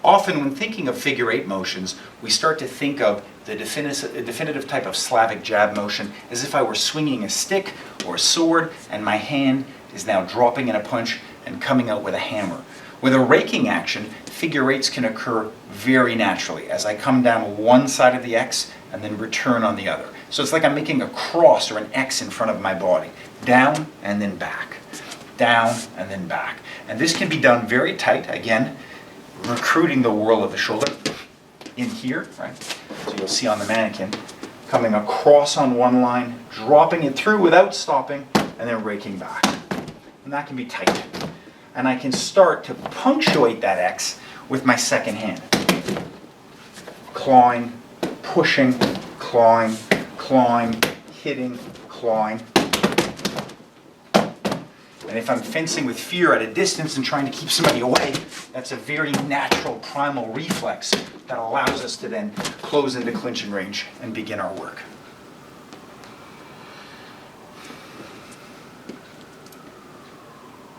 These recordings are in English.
Often when thinking of figure-8 motions, we start to think of the definitive type of Slavic jab motion as if I were swinging a stick or a sword and my hand is now dropping in a punch and coming out with a hammer. With a raking action, figure-8s can occur very naturally as I come down one side of the X and then return on the other. So it's like I'm making a cross or an X in front of my body. Down and then back. Down and then back. And this can be done very tight, again, recruiting the whirl of the shoulder in here, right? So you'll see on the mannequin, coming across on one line, dropping it through without stopping, and then raking back. And that can be tight. And I can start to punctuate that X with my second hand. Clawing, pushing, clawing, clawing, hitting, clawing. And if I'm fencing with fear at a distance and trying to keep somebody away, that's a very natural primal reflex that allows us to then close into clinching range and begin our work.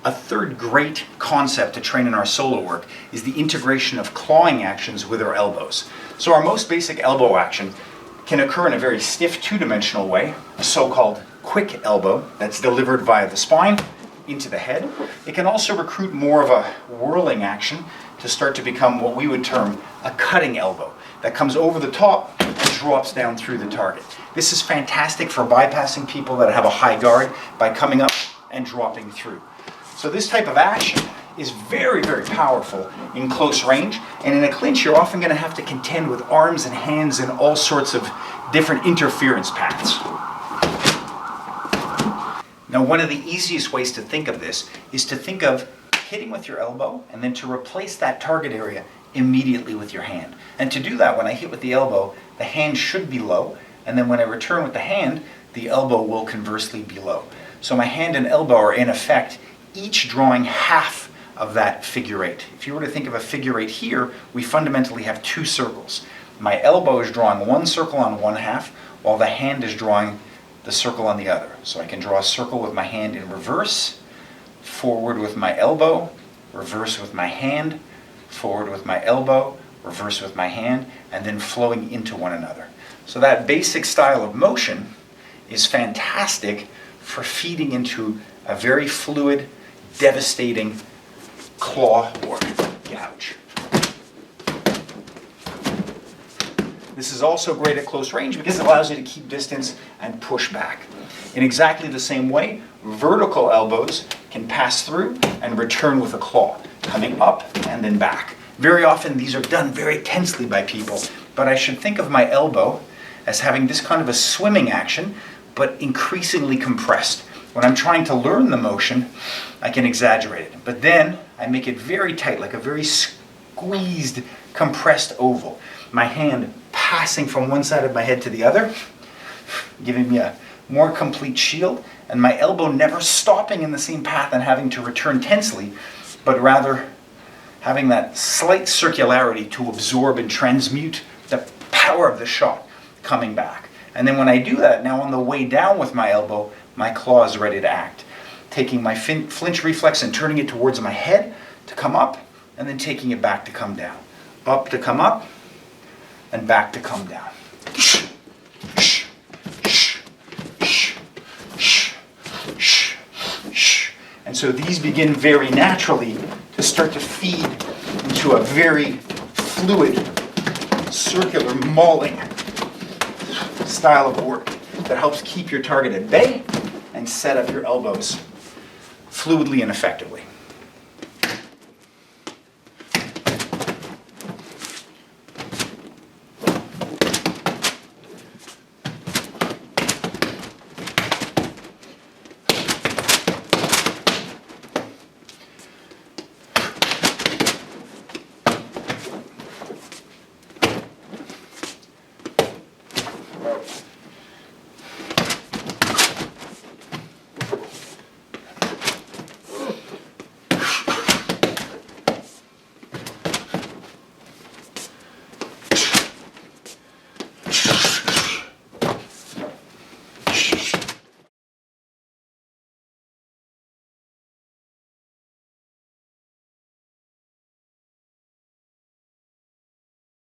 A third great concept to train in our solo work is the integration of clawing actions with our elbows. So our most basic elbow action can occur in a very stiff two-dimensional way, a so-called quick elbow that's delivered via the spine into the head. It can also recruit more of a whirling action to start to become what we would term a cutting elbow that comes over the top and drops down through the target. This is fantastic for bypassing people that have a high guard by coming up and dropping through. So this type of action is very, very powerful in close range, and in a clinch you're often going to have to contend with arms and hands and all sorts of different interference paths. Now, one of the easiest ways to think of this is to think of hitting with your elbow and then to replace that target area immediately with your hand. And to do that, when I hit with the elbow, the hand should be low, and then when I return with the hand, the elbow will conversely be low. So my hand and elbow are in effect each drawing half of that figure-8. If you were to think of a figure-8 here, we fundamentally have two circles. My elbow is drawing one circle on one half, while the hand is drawing the circle on the other. So I can draw a circle with my hand in reverse, forward with my elbow, reverse with my hand, forward with my elbow, reverse with my hand, and then flowing into one another. So that basic style of motion is fantastic for feeding into a very fluid, devastating claw or gouge. This is also great at close range because it allows you to keep distance and push back. In exactly the same way, vertical elbows can pass through and return with a claw, coming up and then back. Very often these are done very tensely by people, but I should think of my elbow as having this kind of a swimming action, but increasingly compressed. When I'm trying to learn the motion, I can exaggerate it, but then I make it very tight, like a very squeezed, compressed oval. My hand passing from one side of my head to the other, giving me a more complete shield, and my elbow never stopping in the same path and having to return tensely, but rather having that slight circularity to absorb and transmute the power of the shot coming back. And then when I do that, now on the way down with my elbow, my claw is ready to act. Taking my flinch reflex and turning it towards my head to come up, and then taking it back to come down. Up to come up, and back to come down. And so these begin very naturally to start to feed into a very fluid, circular, mauling style of work that helps keep your target at bay and set up your elbows fluidly and effectively.